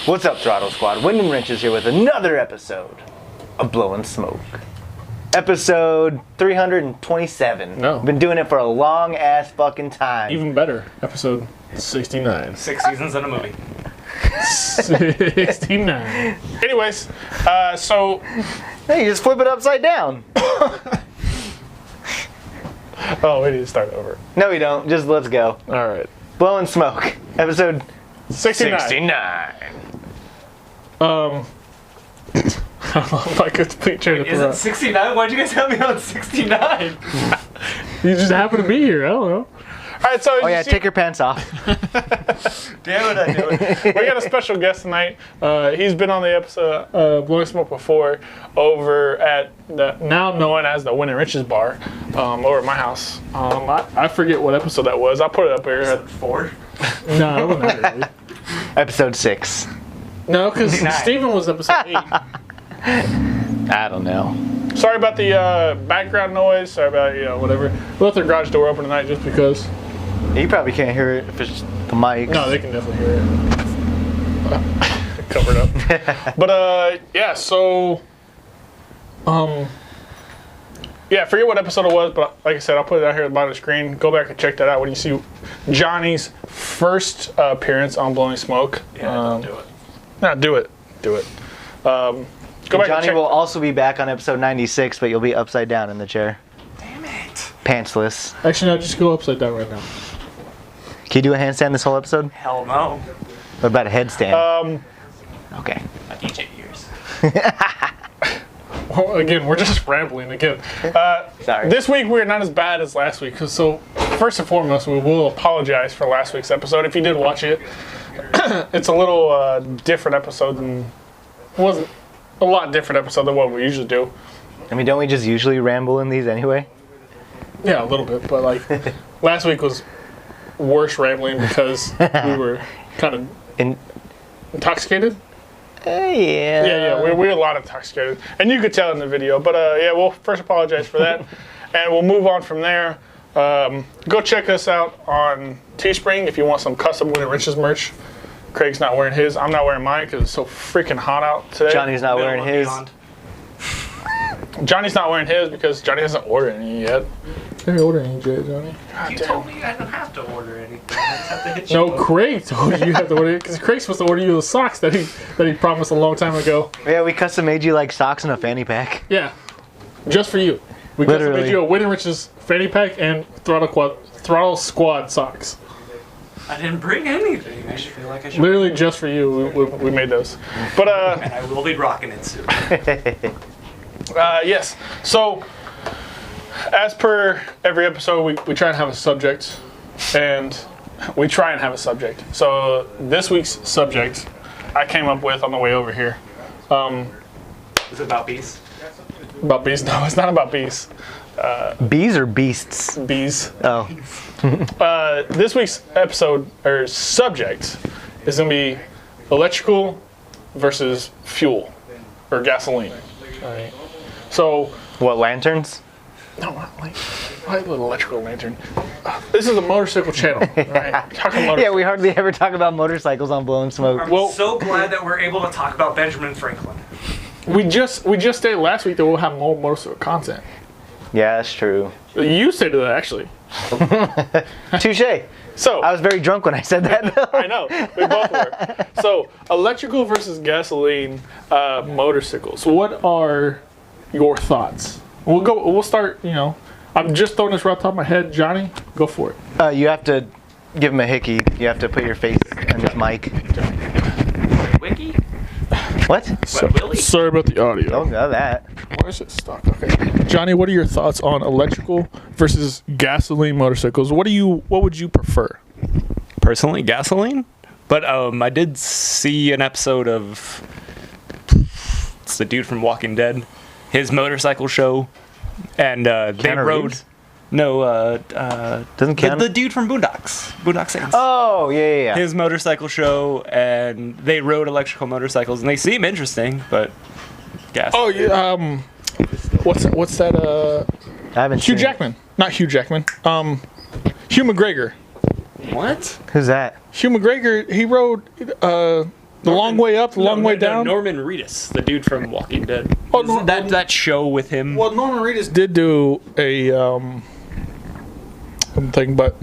What's up, Throttle Squad? Wyndham Wrench is here with another episode of Blowing Smoke. Episode 327. No. Been doing it for a long ass fucking time. Even better, episode 69. 6 seasons and a movie. 69. Anyways, so... Hey, you just flip it upside down. Oh, we need to start over. No, we don't. Just let's go. All right. Blowing Smoke. Episode 69. 69. Like a complete train of Is it 69? Why'd you guys have me on 69? You just happen to be here. I don't know. All right, so Oh yeah, take your pants off. Damn it, I knew it. we got a special guest tonight. He's been on the episode Blowing Smoke before over at the now known as the Wyndham Wrench's bar over at my house. I forget what episode that was. I'll put it up here. Episode 4? No, it wasn't really. Episode 6. No, because Steven was episode 8. I don't know. Sorry about the background noise. Sorry about, whatever. We left the garage door open tonight just because. You probably can't hear it if it's the mic. No, they can definitely hear it. Covered up. But, yeah, so... yeah, forget what episode it was, but like I said, I'll put it out here at the bottom of the screen. Go back and check that out when you see Johnny's first appearance on Blowing Smoke. Yeah, don't do it. No, do it. Do it. Go back Johnny and check. will also be back on episode 96, but you'll be upside down in the chair. Damn it. Pantsless. Actually, no, just go upside down right now. Can you do a handstand this whole episode? Hell no. What about a headstand? Okay. I eat your ears. Well, again, we're just rambling again. Sorry. This week we're not as bad as last week. So first and foremost, we will apologize for last week's episode. If you did watch it, it's a little different episode than it wasn't a lot different episode than what we usually do. I mean, don't we just usually ramble in these anyway? Yeah, a little bit, but like last week was worse rambling because we were kind of intoxicated. Yeah. Yeah, we were a lot intoxicated, and you could tell in the video. But yeah, we'll first apologize for that, and we'll move on from there. Go check us out on Teespring if you want some custom Wyndham Wrench's merch. Craig's not wearing his. I'm not wearing mine because it's so freaking hot out today. Johnny's not wearing his. Johnny's not wearing his because Johnny hasn't ordered any yet. Have you ordered any yet, Johnny? You told me I don't have to order anything. I just have to hit you. No, Craig told you have to order it because Craig's supposed to order you the socks that he promised a long time ago. Yeah, we custom made you like socks and a fanny pack. Yeah, just for you. We custom made you a Wyndham Wrench's fanny pack and Throttle Squad socks. I didn't bring anything. I should feel like I should. Literally just for you, we made those. But And I will be rocking it soon. yes. So, as per every episode, we try and have a subject, and we try and have a subject. So this week's subject, I came up with on the way over here. Is it about bees? About bees? No, it's not about bees. Bees or beasts? Bees. Oh. This week's episode or subject is gonna be electrical versus fuel or gasoline. All right. So. What, lanterns? No, not like a little electrical lantern. This is a motorcycle channel, right? Talking motorcycles. Yeah, we hardly ever talk about motorcycles on Blowing Smoke. I'm so glad that we're able to talk about Benjamin Franklin. We just stated last week that we'll have more motorcycle content. Yeah, that's true. You stated that actually. Touche. So I was very drunk when I said that, though. I know we both were. So electrical versus gasoline motorcycles. What are your thoughts? We'll start. I'm just throwing this right off the top of my head. Johnny, go for it. You have to give him a hickey. You have to put your face on this mic. Wiki? What? Sorry about the audio. Don't know that. Why is it stuck? Okay. Johnny, what are your thoughts on electrical versus gasoline motorcycles? What would you prefer? Personally, gasoline. But I did see an episode of it's the dude from Walking Dead, his motorcycle show, and they Keanu rode. Reeves? No, Doesn't count. the dude from Boondock Saints. Oh, yeah. His motorcycle show, and they rode electrical motorcycles, and they seem interesting, but gas. Oh yeah. What's that? I haven't Hugh seen Jackman. Not Hugh Jackman. Hugh McGregor. What? Who's that? Hugh McGregor. He rode The Long Way Up, the Long Way Down. Norman Reedus, the dude from Walking Dead. Oh, that show with him. Well, Norman Reedus did do a thing, but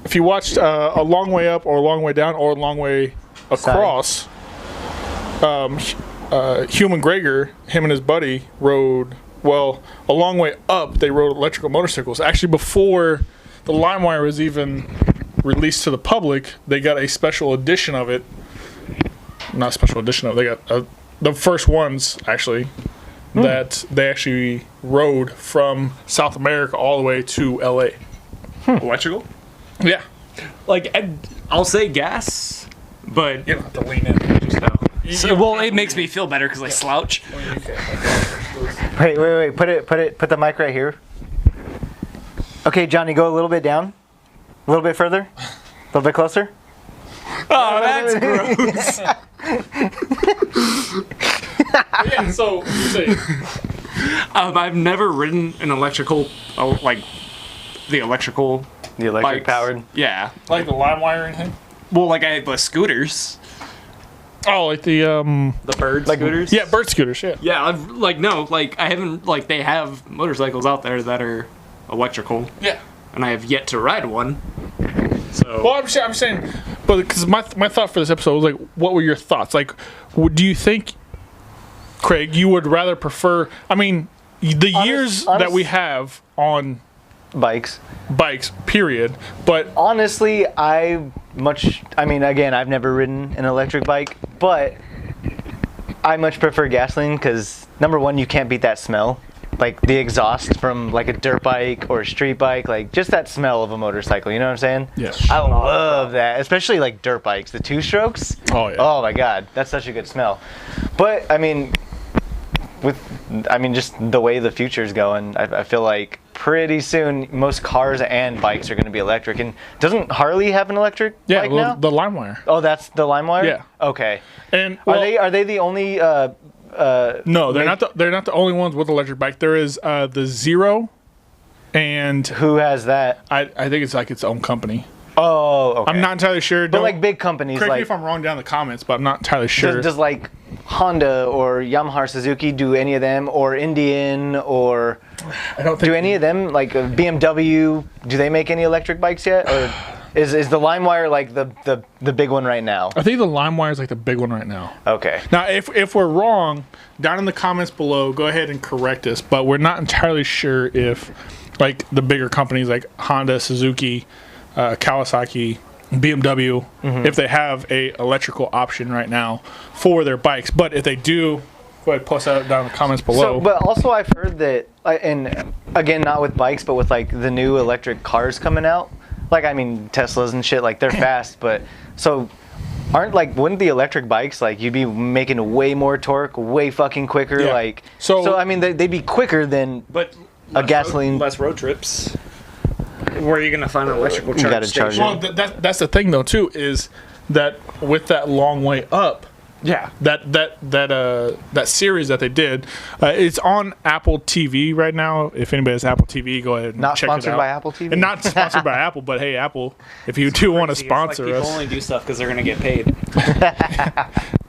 if you watched A Long Way Up or A Long Way Down or A Long Way Across, Hugh McGregor, him and his buddy rode, well, A Long Way Up, they rode electrical motorcycles. Actually, before the LimeWire was even released to the public, they got a special edition of it. Not special edition of it, they got the first ones, actually, that they actually rode from South America all the way to LA. Electrical? Yeah. Like, I'll say gas, but... You don't have to lean in. Just now. well, it makes me feel better because I slouch. Wait. Put the mic right here. Okay, Johnny, go a little bit down. A little bit further. A little bit closer. Oh, that's gross. Yeah, so you say... I've never ridden an electrical, like, the electrical The electric bikes. powered. Yeah. Like the LimeWire or anything? Well, like, I had the scooters. Oh, like the The bird scooters? Yeah, bird scooters, yeah. Yeah, I haven't, like, they have motorcycles out there that are electrical, Yeah. and I have yet to ride one. So. Well, I'm saying, but because my thought for this episode was like, what were your thoughts? Like, do you think, Craig, you would rather prefer? I mean, the years that we have on Bikes. bikes, period. But Honestly, again, I've never ridden an electric bike, but I much prefer gasoline because, number one, you can't beat that smell. Like the exhaust from like a dirt bike or a street bike, like just that smell of a motorcycle, you know what I'm saying? Yes. I love that, especially like dirt bikes, the two strokes. Oh, yeah. Oh my God, that's such a good smell. But I mean, just the way the future's going, I feel like pretty soon most cars and bikes are going to be electric. And doesn't Harley have an electric bike now? the LimeWire. Oh, that's the LimeWire? Yeah. Okay. And well, Are they the only no, they're not the only ones with electric bike. There is the Zero, and who has that? I think it's like its own company. Oh, okay. I'm not entirely sure. But like big companies, Correct me like if I'm wrong down in the comments, but I'm not entirely sure. does like Honda or Yamaha or Suzuki do any of them, or Indian, or I don't think do any of them, like BMW, do they make any electric bikes yet? Or is the LimeWire like the big one right now? I think the LimeWire is like the big one right now. Okay. Now, if we're wrong, down in the comments below, go ahead and correct us. But we're not entirely sure if, like, the bigger companies like Honda, Suzuki, Kawasaki, BMW, if they have a electrical option right now for their bikes. But if they do, go ahead and post that down in the comments below. So, but also I've heard that, and again, not with bikes, but with like the new electric cars coming out. Like, I mean, Teslas and shit, like they're fast, but so wouldn't the electric bikes, like you'd be making way more torque, way fucking quicker, Yeah. like, So I mean, they'd be quicker than But a gasoline. less road trips. Where are you gonna find an electrical charge gotta charge station? it. well, that's the thing though too, is that with that Long Way Up, Yeah. that series that they did, it's on Apple TV right now. If anybody has Apple TV, go ahead and Not check it out. sponsored by Apple TV? And not sponsored by Apple, but hey, Apple, if you do want to It's sponsor like people us, only do stuff because they're gonna get paid.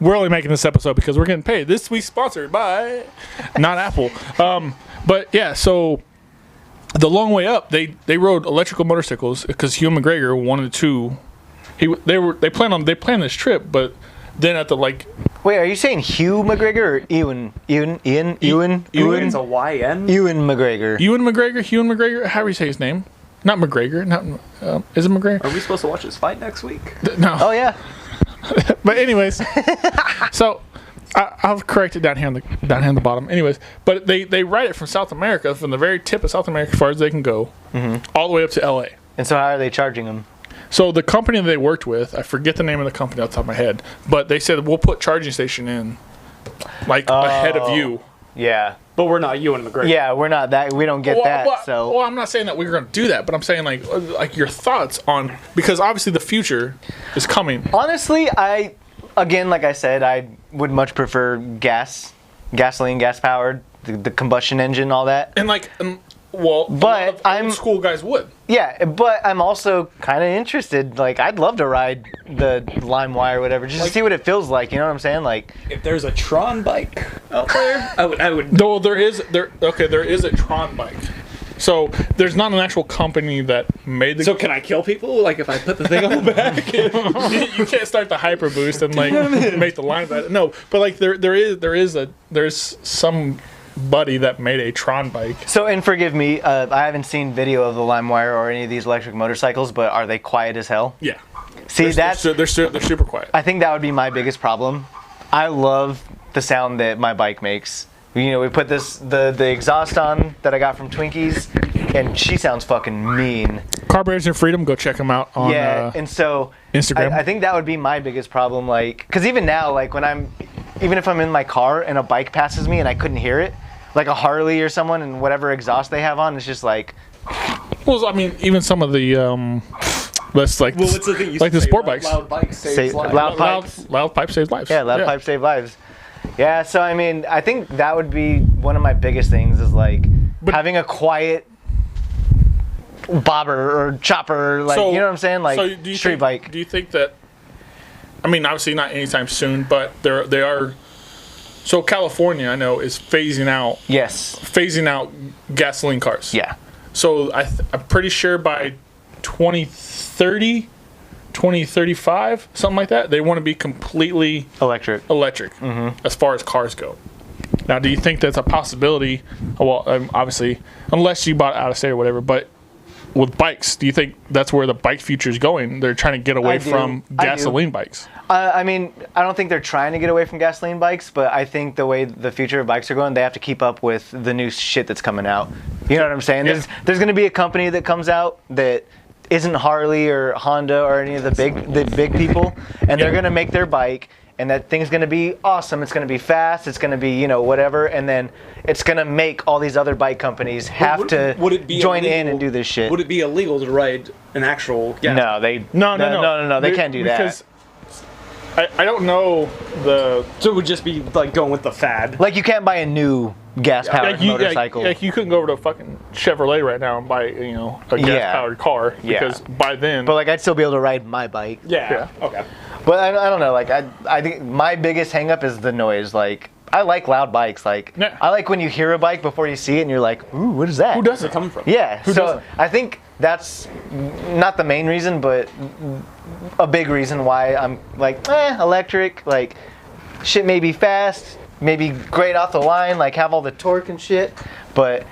we're only making this episode because we're getting paid. This week's sponsored by not Apple. But yeah, so the Long Way Up, they rode electrical motorcycles because Hugh McGregor wanted to. They planned this trip, but then at the like. Wait, are you saying Hugh McGregor or Ewan It's a YN. Ewan McGregor? Hugh McGregor, how do you say his name? Not McGregor, is it McGregor? Are we supposed to watch this fight next week? No. Oh yeah. But anyways, so I'll correct it down here on the bottom. Anyways, but they ride it from South America, from the very tip of South America, as far as they can go, all the way up to LA. And so how are they charging them? So the company that they worked with, I forget the name of the company off the top of my head, but they said we'll put charging station in, like ahead of you. Yeah. But we're not Ewan McGregor. Yeah, we're not that. We don't get that. So. Well, I'm not saying that we're going to do that, but I'm saying like your thoughts on, because obviously the future is coming. Honestly, like I said, I would much prefer gasoline, gas powered, the combustion engine, all that. And Well, But I'm- old school guys would. Yeah, but I'm also kind of interested. Like, I'd love to ride the LimeWire or whatever, just to see what it feels like. You know what I'm saying? Like, If there's a Tron bike out there, I would. Though there is a Tron bike. So there's not an actual company that made the. So can I kill people? Like if I put the thing on the back? you can't start the hyper boost and like make the line about it. No, but like there's some buddy that made a Tron bike. so, and forgive me, I haven't seen video of the LimeWire or any of these electric motorcycles, but are they quiet as hell? Yeah. See, They're super quiet. I think that would be my biggest problem. I love the sound that my bike makes. You know, we put the exhaust on that I got from Twinkies, and she sounds fucking mean. Carburetors and Freedom, go check them out on and so Instagram. I think that would be my biggest problem. Like, because even now, like even if I'm in my car and a bike passes me and I couldn't hear it, like a Harley or someone, and whatever exhaust they have on, it's just like. Well, I mean, even some of the what's the thing? You Like the say sport bikes. Loud bikes saves lives. Loud pipe saves lives. Yeah, loud pipe save lives. Yeah, so I mean, I think that would be one of my biggest things is like having a quiet bobber or chopper, like, you know what I'm saying, like street bike. Do you think that? I mean, obviously not anytime soon, but they are. So California, I know, is phasing out gasoline cars. Yeah. So I'm pretty sure by 2030, 2035, something like that, they want to be completely Electric. as far as cars go. Now, do you think that's a possibility? Well, obviously, unless you bought out of state or whatever, but with bikes, do you think that's where the bike future is going? They're trying to get away from gasoline bikes. I mean, I don't think they're trying to get away from gasoline bikes, but I think the way the future of bikes are going, they have to keep up with the new shit that's coming out. You know what I'm saying? Yeah. There's going to be a company that comes out that isn't Harley or Honda or any of the big people, and they're going to make their bike, and that thing's going to be awesome. It's going to be fast. It's going to be, whatever, and then it's going to make all these other bike companies have to join in and do this shit. Would it be illegal to ride an actual gas? No, they can't do that. Because I don't know the. So it would just be like going with the fad. Like, you can't buy a new gas-powered motorcycle. Like you couldn't go over to a fucking Chevrolet right now and buy a gas-powered car because by then. But like, I'd still be able to ride my bike. Yeah. Okay. But I don't know. Like, I think my biggest hang-up is the noise. Like, I like loud bikes. Like, I like when you hear a bike before you see it and you're like, ooh, what is that? Who does it Coming from? Yeah. Who so doesn't? I think that's not the main reason, but a big reason why I'm like, electric. Like, shit may be fast, maybe great off the line, like have all the torque and shit, but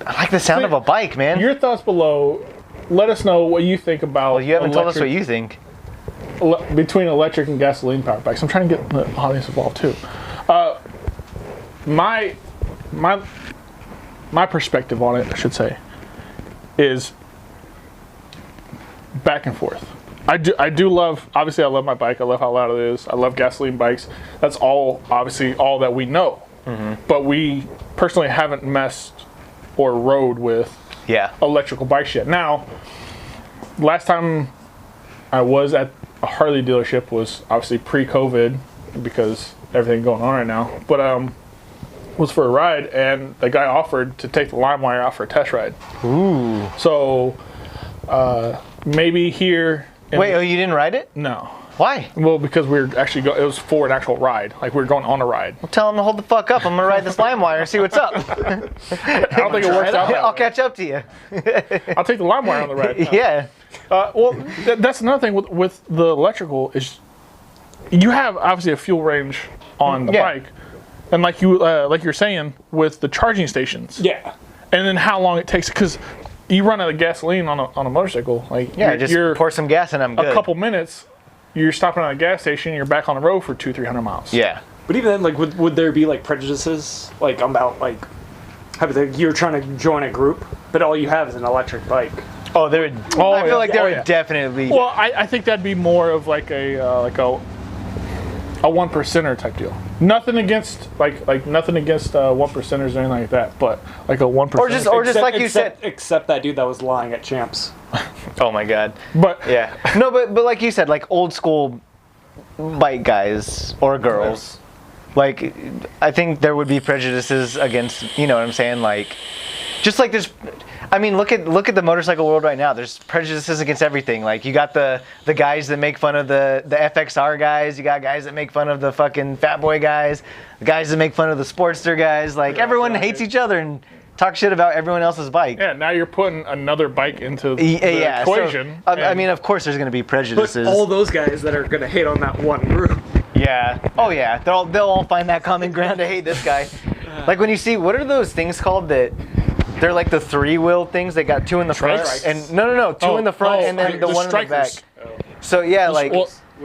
I like the sound of a bike, man. Your thoughts below. Let us know what you think about. Well, you haven't told us what you think. Between electric and gasoline powered bikes. I'm trying to get the audience involved too. My perspective on it, I should say, is back and forth. I do love, obviously I love my bike. I love how loud it is. I love gasoline bikes. That's obviously all that we know. Mm-hmm. But we personally haven't messed or rode with electrical bikes yet. Now, last time I was at a Harley dealership was obviously pre-COVID because everything going on right now. But was for a ride, and the guy offered to take the LimeWire out for a test ride. Ooh. So maybe here. Wait, you didn't ride it? No. Why? Well, because we were actually it was for an actual ride. Like we were going on a ride. Well, tell him to hold the fuck up. I'm gonna ride this LimeWire and see what's up. I don't think it works out. I'll catch up to you. I'll take the LimeWire on the ride. Yeah. Well, that's another thing with the electrical is you have obviously a fuel range on the bike, and like you're saying with the charging stations. Yeah. And then how long it takes because you run out of gasoline on a motorcycle. Like just pour some gas and I'm good. A couple minutes, you're stopping at a gas station. You're back on the road for 200-300 miles. Yeah. But even then, like, would there be like prejudices, like about like, you're trying to join a group, but all you have is an electric bike? Oh, there would. I feel like there would definitely. Well, I think that'd be more of like a one percenter type deal. Nothing against nothing against 1%ers or anything like that, but like a 1%. Or just like you said. Except that dude that was lying at Champs. Oh my God. But yeah. No, but like you said, like old school bike guys or girls. Like, I think there would be prejudices against, you know what I'm saying? Like, just like there's, I mean, look at the motorcycle world right now. There's prejudices against everything. Like you got the guys that make fun of the FXR guys. You got guys that make fun of the fucking Fat Boy guys. The guys that make fun of the Sportster guys. Like everyone hates each other and talk shit about everyone else's bike. Yeah, now you're putting another bike into the equation. So, I mean, of course, there's going to be prejudices. All those guys that are going to hate on that one group. Yeah. Oh yeah. They'll all find that common ground to hate this guy. Like when you see, what are those things called that? They're like the 3-wheel things. They got 2 in the front, Strikes? and no, 2 in the front, and then the one strikers. in the back. So yeah, like.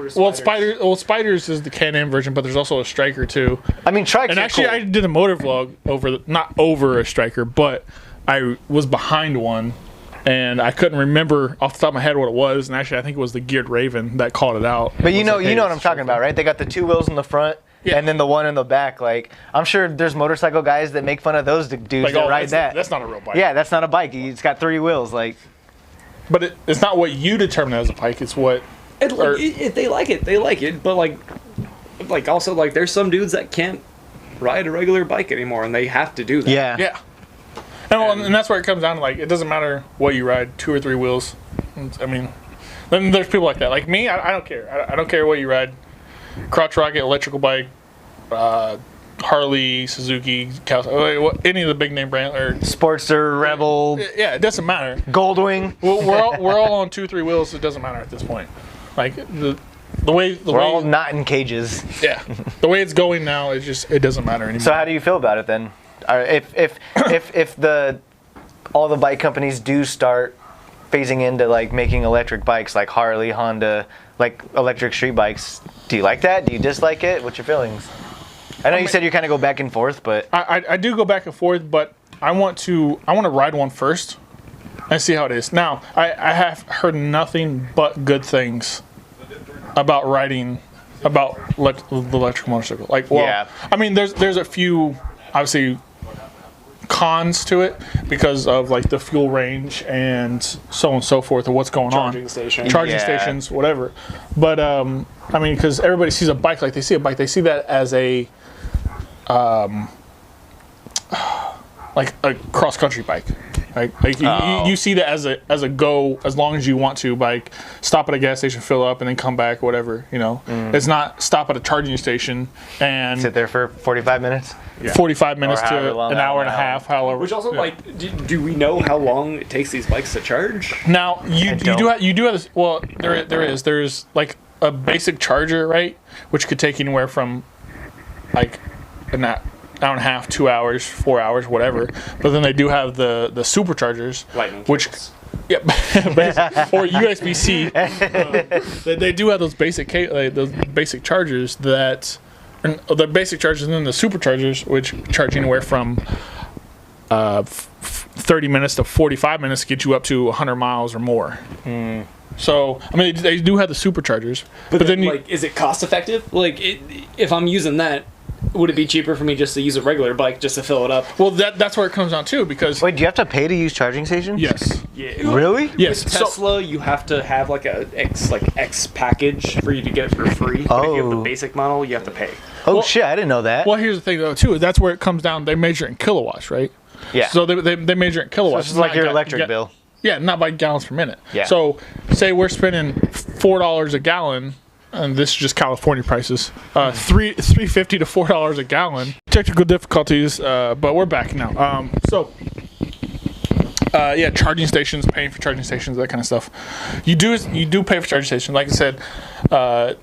Spiders is the Can-Am version, but there's also a Striker too. I mean, trikes. And actually, cool. I did a motor vlog not over a Striker, but I was behind one, and I couldn't remember off the top of my head what it was. And actually, I think it was the Geared Raven that called it out. But you know what I'm talking about, right? They got the 2 wheels in the front. Yeah. And then the one in the back, like I'm sure there's motorcycle guys that make fun of those dudes that ride that. That's not a real bike. Yeah, that's not a bike. It's got 3 wheels, like. But it's not what you determine as a bike. It's what. If they like it, they like it. But like also like there's some dudes that can't ride a regular bike anymore, and they have to do that. Yeah. Yeah. And that's where it comes down to, like, it doesn't matter what you ride, 2 or 3 wheels. I mean, then there's people like that. Like me, I don't care. I don't care what you ride. Crotch rocket, electrical bike, Harley, Suzuki, any of the big name brand or Sportster, Rebel. Yeah, it doesn't matter. Goldwing. We're all on 2-3 wheels. So it doesn't matter at this point. Like the way we're all not in cages. Yeah, the way it's going now, it doesn't matter anymore. So how do you feel about it then? If all the bike companies do start phasing into like making electric bikes like Harley, Honda, like electric street bikes, do you like that? Do you dislike it? What's your feelings? I know you said you kind of go back and forth, but I do go back and forth, but I want to ride one first and see how it is. Now I have heard nothing but good things about riding the electric motorcycle. Like, well, yeah. I mean, there's a few obviously cons to it because of like the fuel range and so on and so forth, or what's going Charging stations, whatever. But I mean, because everybody sees a bike, like they see a bike, they see that as a like a cross country bike. Like you see that as a go as long as you want to bike, stop at a gas station, fill up, and then come back, whatever, you know. It's not stop at a charging station and sit there for 45 minutes. Yeah. 45 minutes to an hour and a half, however. Which also, like, do we know how long it takes these bikes to charge? Now you do have this. Well, there's like a basic charger, right, which could take anywhere from like an hour and a half, 2 hours, 4 hours, whatever. But then they do have the superchargers, lightning which, yeah, or USB-C. They do have those basic chargers that, the basic chargers, and then the superchargers, which charge anywhere from 30 minutes to 45 minutes to get you up to 100 miles or more. So, I mean, they do have the superchargers. But then like, is it cost effective? Like, if I'm using that, would it be cheaper for me just to use a regular bike just to fill it up? Well, that's where it comes down to, because... Wait, do you have to pay to use charging stations? Yes. Yeah. Really? Yes. With Tesla, you have to have like a X package for you to get it for free. But if you have the basic model, you have to pay. Oh, shit, I didn't know that. Well, here's the thing, though, too. That's where it comes down. They measure it in kilowatts, right? Yeah. So they measure it in kilowatts. So it's like your electric bill. Yeah, not by gallons per minute. Yeah. So, say we're spending $4 a gallon, and this is just California prices, $3.50 to $4 a gallon. Technical difficulties, but we're back now. Yeah, charging stations, paying for charging stations, that kind of stuff. You do pay for charging stations. Like I said, $3.50,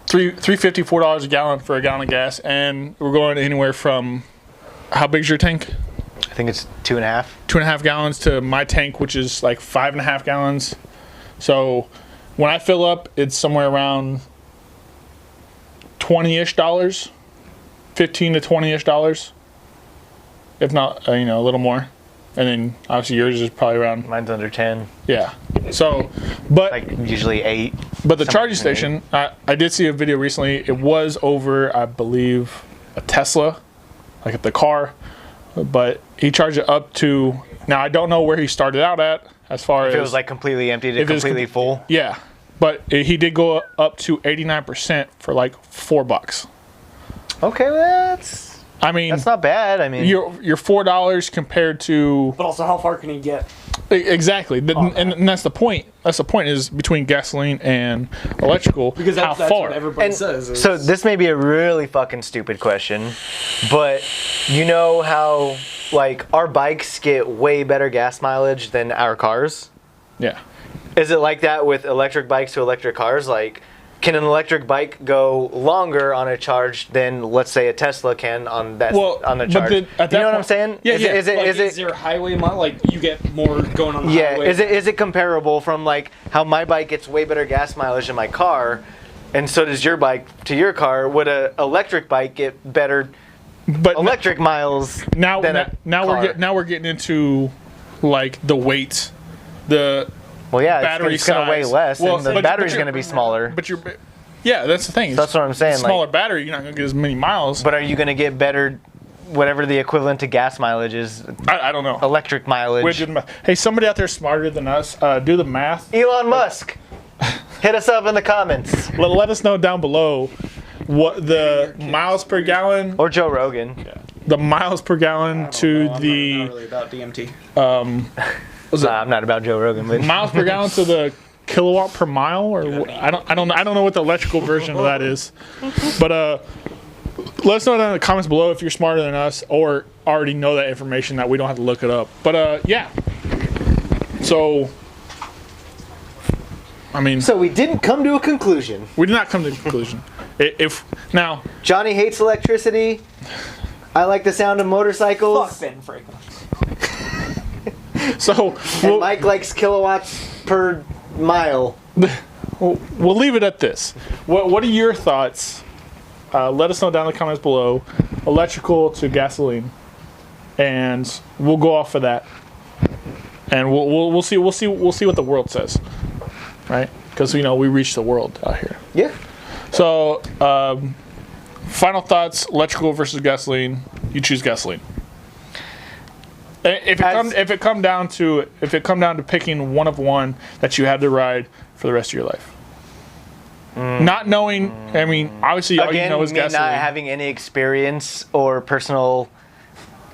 $4 a gallon for a gallon of gas, and we're going anywhere from, how big's your tank? I think it's 2.5. 2.5 gallons to my tank, which is like 5.5 gallons. So when I fill up, it's somewhere around $20-ish, $15 to $20-ish, if not a little more. And then obviously yours is probably around. Mine's under 10. Yeah. So, but like usually 8. But the charging station, I did see a video recently. It was over, I believe, a Tesla, like at the car. But he charged it up to, now I don't know where he started out at as far as. If it was like completely empty to completely full? Yeah. But he did go up to 89% for like $4. Okay, well, I mean, That's not bad. I mean, you're $4 compared to But also, how far can he get? exactly, and that's the point. That's the point is between gasoline and electrical. Because how that's far? what everybody and says. is- so this may be a really fucking stupid question, but you know how like our bikes get way better gas mileage than our cars? Yeah. Is it like that with electric bikes to electric cars? Like, can an electric bike go longer on a charge than, let's say, a Tesla can on that on a but charge? then at You that know what I'm point- saying? Yeah, is yeah. is there highway mile? Like you get more going on the yeah? highway. Is it comparable from like how my bike gets way better gas mileage than my car, and so does your bike to your car? Would a electric bike get better But electric miles now than a car? now we're getting into like the weight, the Well, yeah, battery it's going to weigh size. less, Well, and the but- battery's but going to be smaller. but you're yeah, that's the thing. That's what I'm saying, Smaller like- battery, you're not gonna get as many miles. But are you going to get better, whatever the equivalent to gas mileage is, I don't know. electric mileage? We're doing math. Hey, somebody out there smarter than us, do the math. Elon Musk, hit us up in the comments. Let us know down below what the miles per gallon, Or Joe Rogan. the miles per gallon to Not the really about DMT. Nah, I'm not about Joe Rogan, but miles per gallon to the kilowatt per mile, or I don't know what the electrical version of that is. But let us know down in the comments below if you're smarter than us or already know that information that we don't have to look it up. But yeah. So I mean, so we didn't come to a conclusion. we did not come to a conclusion. If now, Johnny hates electricity. I like the sound of motorcycles. Fuck Ben Franklin. so And Mike likes kilowatts per mile. we'll leave it at this. What are your thoughts? Let us know down in the comments below. Electrical to gasoline, and we'll go off of that, and we'll see what the world says, right? Because we reach the world out here. Yeah. So, final thoughts: electrical versus gasoline. You choose gasoline. If it come down to picking one of one that you had to ride for the rest of your life. Not knowing, I mean, obviously all you know is me gasoline. not having any experience or personal,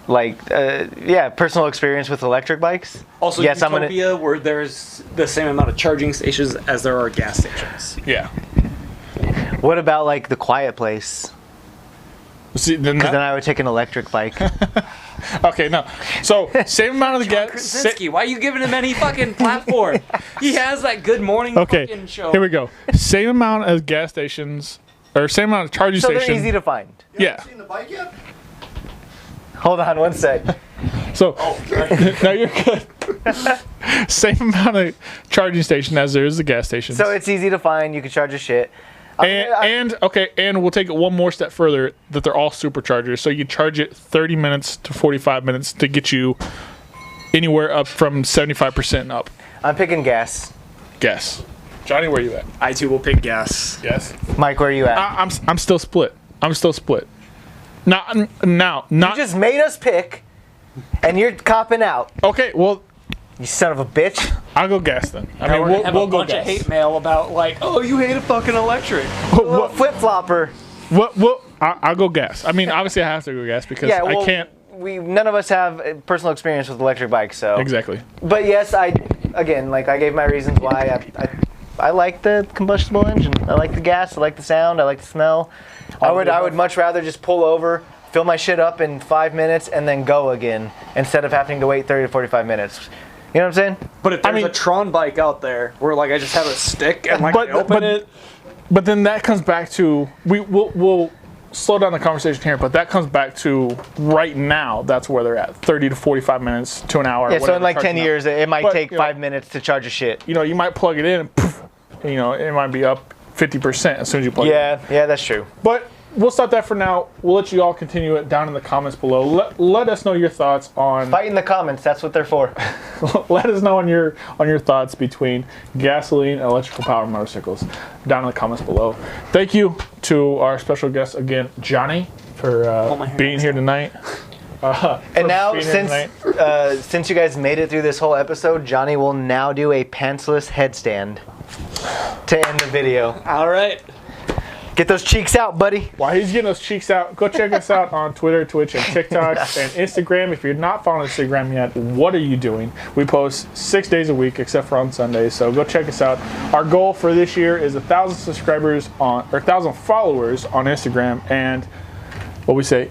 personal experience with electric bikes. Also, yes, I'm Utopia, where there's the same amount of charging stations as there are gas stations. Yeah. What about like the quiet place? See, then Because then I would take an electric bike. okay, no. So same amount of the gas. Krasinski, why are you giving him any fucking platform? He has that Good Morning Okay, fucking show. here we go. Same amount of gas stations, or same amount of charging So stations. they're easy to find. Yeah. Seen the bike yet? Hold on one sec. So no, you're good. Same amount of charging station as there is the gas stations. So it's easy to find. You can charge a shit. And we'll take it one more step further, that they're all superchargers. So you charge it 30 minutes to 45 minutes to get you anywhere up from 75% and up. I'm picking gas. Guess. Johnny, where you at? I too will pick gas. Yes. Mike, where are you at? I'm still split. Now, You not just made us pick, and you're copping out. okay. Well, You son of a bitch. I'll go gas then. I mean, We're gonna have we'll a go bunch gas. of hate mail about oh, you hate a fucking electric. Little flip flopper. I'll go gas. I mean, obviously I have to go gas because Yeah, well, I can't. None of us have personal experience with electric bikes, so. Exactly. But yes, I gave my reasons why I like the combustible engine. I like the gas. I like the sound. I like the smell. I would much rather just pull over, fill my shit up in 5 minutes, and then go again instead of having to wait 30 to 45 minutes. You know what I'm saying? But if there's a Tron bike out there where I just have a stick and I open it. But then that comes back to we'll slow down the conversation here. But that comes back to right now. That's where they're at, 30 to 45 minutes to an hour. Yeah. So in like 10 charging up. years, it might But, take 5 minutes to charge a shit. You might plug it in, and poof, it might be up 50% as soon as you plug it in. Yeah, that's true. But we'll stop that for now. We'll let you all continue it down in the comments below. Let us know your thoughts on. Fight in the comments. That's what they're for. Let us know on your thoughts between gasoline and electrical power motorcycles down in the comments below. Thank you to our special guest again, Johnny, for being here tonight. And now, since you guys made it through this whole episode, Johnny will now do a pantsless headstand to end the video. All right. Get those cheeks out, buddy. While he's getting those cheeks out, go check us out on Twitter, Twitch, and TikTok, and Instagram. If you're not following Instagram yet, what are you doing? We post 6 days a week, except for on Sundays. So go check us out. Our goal for this year is 1,000 subscribers or 1,000 followers on Instagram, and what we say,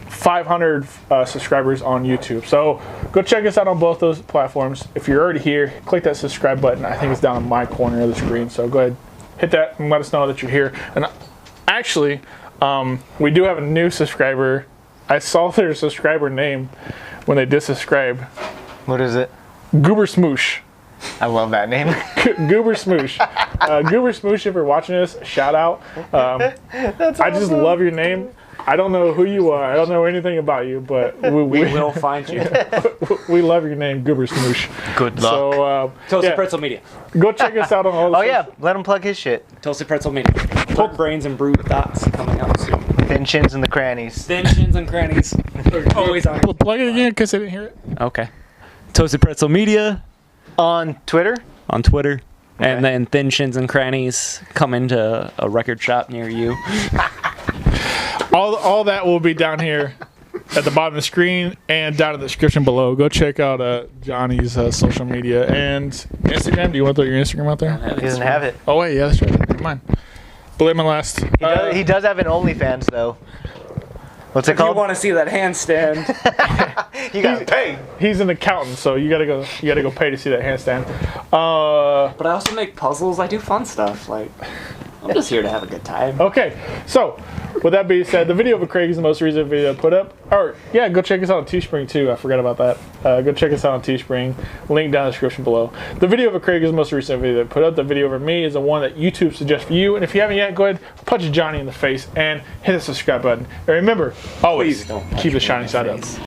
500 subscribers on YouTube. So go check us out on both those platforms. If you're already here, click that subscribe button. I think it's down in my corner of the screen. So go ahead, hit that and let us know that you're here. And actually, we do have a new subscriber. I saw their subscriber name when they did subscribe. What is it? Goober Smoosh. I love that name. Goober Smoosh. Goober Smoosh, if you're watching this, shout out. That's awesome. I just love your name. I don't know who you are. I don't know anything about you, but We will find you. we love your name, Goober Smoosh. Good luck. So, Toasted Pretzel Media. go check us out on all the Oh yeah, let him plug his shit. Toasted Pretzel Media. Pork brains and brewed thoughts coming out soon. Thin chins in the crannies. Thin shins and crannies. Always on. Plug it again because I didn't hear it. Okay. Toasted Pretzel Media On Twitter. on Twitter. And then Thin Shins and Crannies coming to a record shop near you. All that will be down here at the bottom of the screen and down in the description below. Go check out Johnny's social media and Instagram. Do you want to throw your Instagram out there? He doesn't have it. Oh wait, yeah, that's right. Never mind. Blame my last. He does have an OnlyFans though. What's it If you called? want to see that handstand, You gotta pay. He's an accountant, so you gotta go pay to see that handstand. but I also make puzzles. I do fun stuff. Like, I'm just here to have a good time. Okay, so with that being said, the video of Craig is the most recent video I put up. Or yeah, go check us out on Teespring too. I forgot about that. Go check us out on Teespring. Link down in the description below. The video of Craig is the most recent video I put up. The video of me is the one that YouTube suggests for you. And if you haven't yet, go ahead, punch Johnny in the face and hit the subscribe button. And remember, always Please don't keep punch the me shiny in the side up. face.